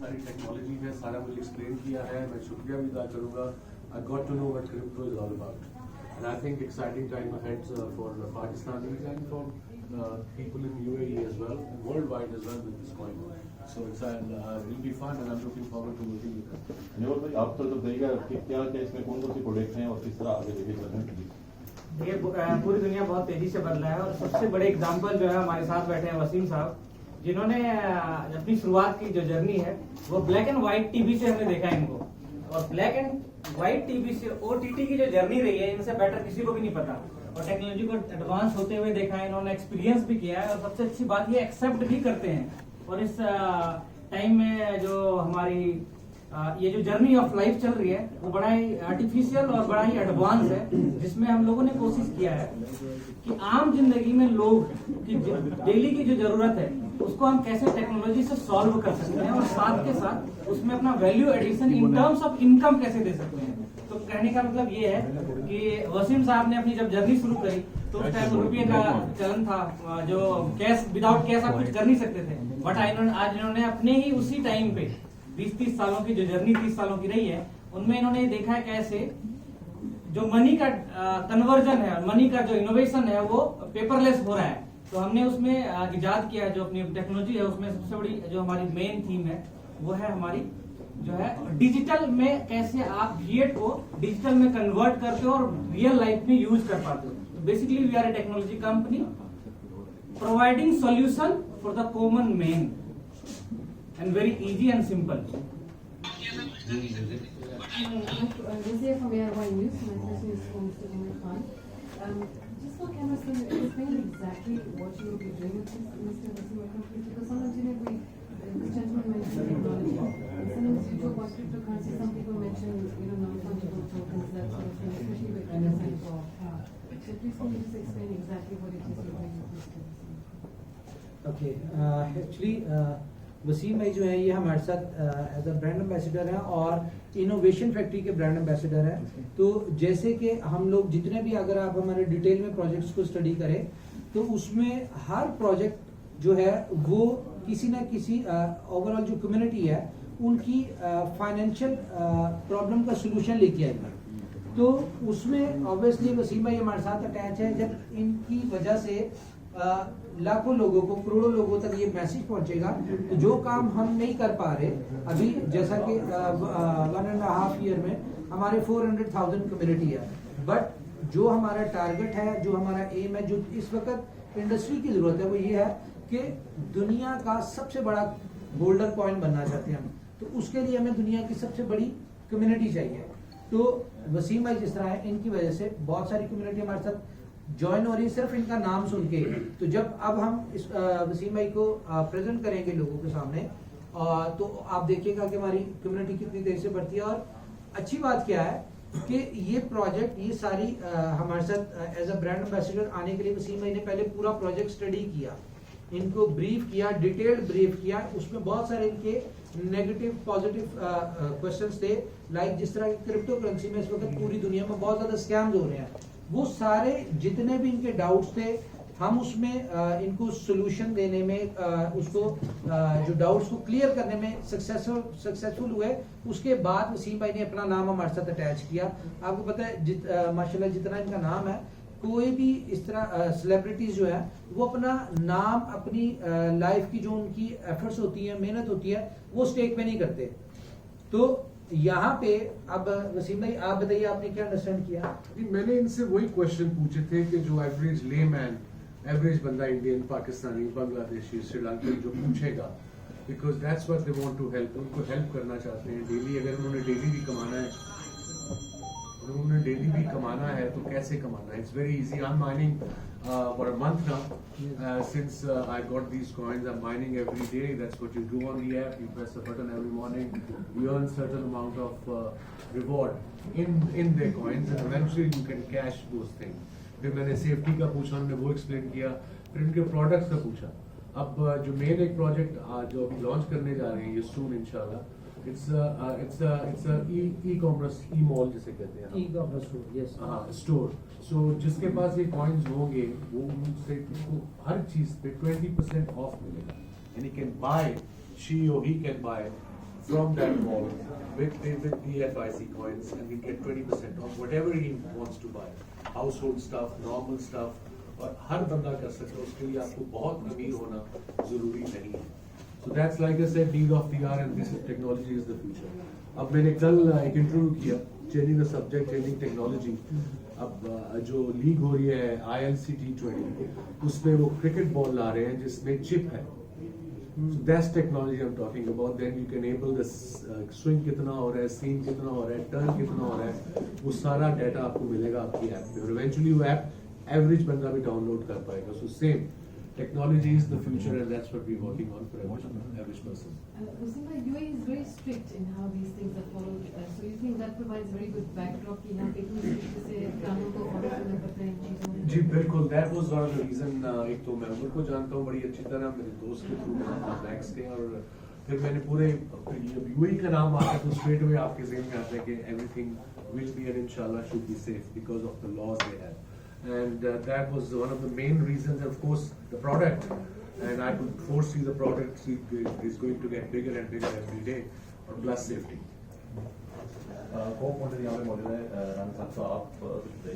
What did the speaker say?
सारी टेक्नोलॉजी है, सारा मुझे एक्सप्लेन किया है, मैं शुक्रिया भी अदा करूँगा। I got to know what crypto is all about, and I think exciting time ahead for Pakistanis and for people in UAE as well, and worldwide as well with this coin. So it's will be fun, and I'm looking forward to working with them. न्योर भाई आप तो बताइएगा कि क्या क्या इसमें कौन कौन सी प्रोडक्ट्स हैं और किस तरह आगे लेके चल रहे हैं। ये पूरी दुनिया बहुत तेजी से बदला है और सबसे बड़े एग्जाम्पल जो है हमारे साथ बैठे हैं वसीम साहब, जिन्होंने अपनी शुरुआत की जो जर्नी है वो ब्लैक एंड व्हाइट टीवी से हमने देखा है इनको, और ब्लैक एंड व्हाइट टीवी से OTT की जो जर्नी रही है इनसे बेटर किसी को भी नहीं पता, और टेक्नोलॉजी को एडवांस होते हुए देखा है इन्होंने, एक्सपीरियंस भी किया है, और सबसे अच्छी बात ये एक्सेप्ट भी करते हैं। और इस टाइम में जो हमारी ये जो जर्नी ऑफ लाइफ चल रही है वो बड़ा ही आर्टिफिशियल और बड़ा ही एडवांस है, जिसमें हम लोगों ने कोशिश किया है कि आम जिंदगी में लोग की डेली की जो जरूरत है उसको हम कैसे टेक्नोलॉजी से सॉल्व कर सकते हैं, और साथ के साथ उसमें अपना value addition in terms of income कैसे दे सकते हैं। तो कहने का मतलब ये है कि वसीम साहब ने अपनी जब जर्नी शुरू करी तो उस टाइम रुपये का चलन था, जो कैश विदाउट कैश आप कुछ कर नहीं सकते थे, बट आज इन्होंने अपने ही उसी टाइम पे 20-30 सालों की जो जर्नी 30 सालों की रही है उनमें इन्होंने देखा है कैसे जो मनी का कन्वर्जन है, मनी का जो इनोवेशन है वो पेपरलेस हो रहा है। तो हमने उसमें इजाद किया जो अपनी टेक्नोलॉजी है उसमें सबसे बड़ी जो हमारी मेन थीम है वो है हमारी जो है डिजिटल में कैसे आप फिएट को डिजिटल में कन्वर्ट करते हो और रियल लाइफ में यूज कर पाते हो। तो basically we are a technology company providing solution for the common man and very easy and simple. This from Airwine News. My question is from Mr. Umar Khan. Just for cameras, can you explain exactly what you will be doing with this, Mr. Wasim Akram, please? Because sometimes this gentleman mentioned technology, and sometimes you joke about cryptocurrency. Some people mention, non-fungible tokens, that sort of thing, especially with NSI for. So please can you just explain exactly what it is you're doing with Mr. Wasim? Okay, actually. Wasim भाई जो है ये हमारे साथ as a brand ambassador हैं और innovation factory के brand ambassador हैं। तो जैसे कि हम लोग जितने भी अगर आप हमारे डिटेल में प्रोजेक्ट्स को स्टडी करें तो उसमें हर प्रोजेक्ट जो है वो किसी ना किसी ओवरऑल जो कम्युनिटी है उनकी फाइनेंशियल प्रॉब्लम का सोल्यूशन लेके आएगी। तो उसमें ऑब्वियसली वसीम भाई हमारे साथ अटैच है। जब इनकी वजह से लाखों लोगों को, करोड़ों लोगों तक ये मैसेज पहुंचेगा, तो जो काम हम नहीं कर पा रहे अभी, जैसा कि 1.5 ईयर में हमारे 400,000 कम्युनिटी है, बट जो हमारा टारगेट है, जो हमारा एम है, जो इस वक्त इंडस्ट्री की जरूरत है वो ये है कि दुनिया का सबसे बड़ा गोल्डन कॉइन बनना चाहते हैं हम। तो उसके लिए हमें दुनिया की सबसे बड़ी कम्युनिटी चाहिए। तो वसीम भाई जिस तरह है इनकी वजह से बहुत सारी कम्युनिटी हमारे साथ ज्वाइन हो रही है सिर्फ इनका नाम सुन के। तो जब अब हम इस वसीम भाई को प्रेजेंट करेंगे लोगों के सामने तो आप देखिएगा कि हमारी कम्युनिटी कितनी तेजी से बढ़ती है। और अच्छी बात क्या है कि ये प्रोजेक्ट ये सारी हमारे साथ एज अ ब्रांड एम्बेसडर आने के लिए वसीम भाई ने पहले पूरा प्रोजेक्ट स्टडी किया, इनको ब्रीफ किया, डिटेल्ड ब्रीफ किया। उसमें बहुत सारे इनके नेगेटिव पॉजिटिव क्वेश्चंस थे, लाइक जिस तरह की क्रिप्टो करेंसी में इस वक्त पूरी दुनिया में बहुत ज्यादा स्कैम्स हो रहे हैं, वो सारे जितने भी इनके डाउट्स थे हम उसमें इनको सोल्यूशन देने में उसको जो डाउट्स को क्लियर करने में सक्सेसफुल हुए। उसके बाद वसीम भाई ने अपना नाम हमारे साथ अटैच किया। आपको पता है माशाल्लाह जितना इनका नाम है, कोई भी इस तरह सेलिब्रिटीज जो है वो अपना नाम, अपनी लाइफ की जो उनकी एफर्ट्स होती है, मेहनत होती है, वो स्टेक पे नहीं करते। तो यहाँ पे अब वसीम भाई आप बताइए आपने क्या अंडरस्टैंड किया? मैंने इनसे वही क्वेश्चन पूछे थे कि जो एवरेज लेमैन, एवरेज बंदा, इंडियन, पाकिस्तानी, बांग्लादेशी, श्रीलंकन जो पूछेगा, because that's what they want to help, उनको हेल्प करना चाहते हैं डेली। अगर उन्होंने डेली भी कमाना है, तो कैसे कमाना है? It's very easy. I am mining for a month now since I got these coins. I'm mining every day. That's what you do on the app. You press a button every morning, you earn certain amount of reward in their coins, and eventually you can cash those things. फिर मैंने safety का पूछा, उन्होंने वो explain किया। फिर इनके products का पूछा। अब जो मेन एक प्रोजेक्ट जो अभी लॉन्च करने जा रहे हैं ये सून इंशाल्लाह, it's a e-commerce, e-mall जिसे कहते हैं, ई-कॉमर्स स्टोर, यस, स्टोर। सो जिसके पास ये कॉइन्स होंगे वो उनसे उसको हर चीज पे 20% ऑफ मिलेगा। And he can buy, she or he can buy from that mall with the FIC coins, and he get 20% off whatever he wants to buy. Household stuff, normal stuff, और हर बंदा कर सकता है, उसके लिए आपको बहुत अमीर होना जरूरी नहीं है. So that's like I said, need of the hour, and this is technology is the future. अब मैंने कल एक इंटरव्यू किया, changing the subject, changing technology. अब जो लीग हो रही है ILC T20, उसमें वो क्रिकेट बॉल ला रहे हैं जिसमें चिप है. So that's technology I'm talking about. Then you can enable the swing कितना हो रहा है, seam कितना हो रहा है, turn कितना हो रहा है, वो सारा डाटा आपको मिलेगा आपकी ऐप पे, और eventually वो ऐप एवरेज बंदा भी डाउनलोड कर पाएगा. So same, technology is the future, and that's what we're working on for average person. Wasim bhai, UAE is very strict in how these things are followed. So you think that provides very good backdrop कि यहाँ पे इतनी strict से कानून को follow करना पड़ता है इन चीजों में? जी बिल्कुल, that was one of the reason. एक तो मैं उनको जानता हूँ बड़ी अच्छी तरह, मेरे दोस्त के थ्रू कॉन्टैक्ट्स थे, और फिर मैंने पूरे यूएई का नाम आता है तो स्ट्रेट अवे आपके ज़हन में आता है कि एवरीथिंग विल बी एंड इंशाल्लाह should be safe because of the laws they have. And that was one of the main reasons, of course, the product. And I could foresee the product is going to get bigger and bigger every day, or plus safety. कोप model यहाँ पे मौजूद है राना साहब, तो आप कुछ